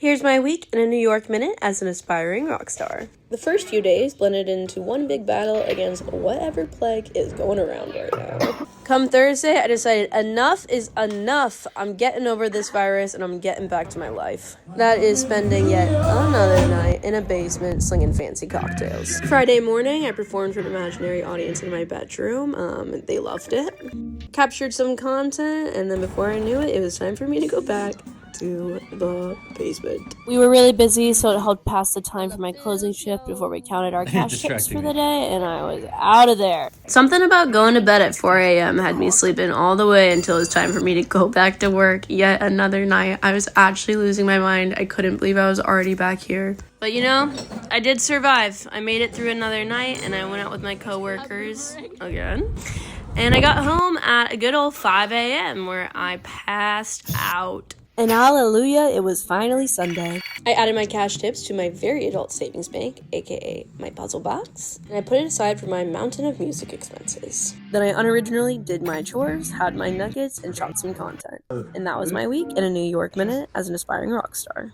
Here's my week in a New York minute as an aspiring rock star. The first few days blended into one big battle against whatever plague is going around right now. Come Thursday, I decided enough is enough. I'm getting over this virus and I'm getting back to my life. That is spending yet another night in a basement slinging fancy cocktails. Friday morning, I performed for an imaginary audience in my bedroom. They loved it. Captured some content, and then before I knew it, it was time for me to go back to the basement. We were really busy, so it helped pass the time for my closing shift before we counted our cash tips for the day, and I was out of there. Something about going to bed at 4 a.m. had me sleeping all the way until it was time for me to go back to work. Yet another night. I was actually losing my mind. I couldn't believe I was already back here. But you know, I did survive. I made it through another night, and I went out with my coworkers again. And I got home at a good old 5 a.m. where I passed out. And hallelujah, it was finally Sunday. I added my cash tips to my very adult savings bank, aka my puzzle box, and I put it aside for my mountain of music expenses. Then I unoriginally did my chores, had my nuggets, and shot some content. And that was my week in a New York minute as an aspiring rock star.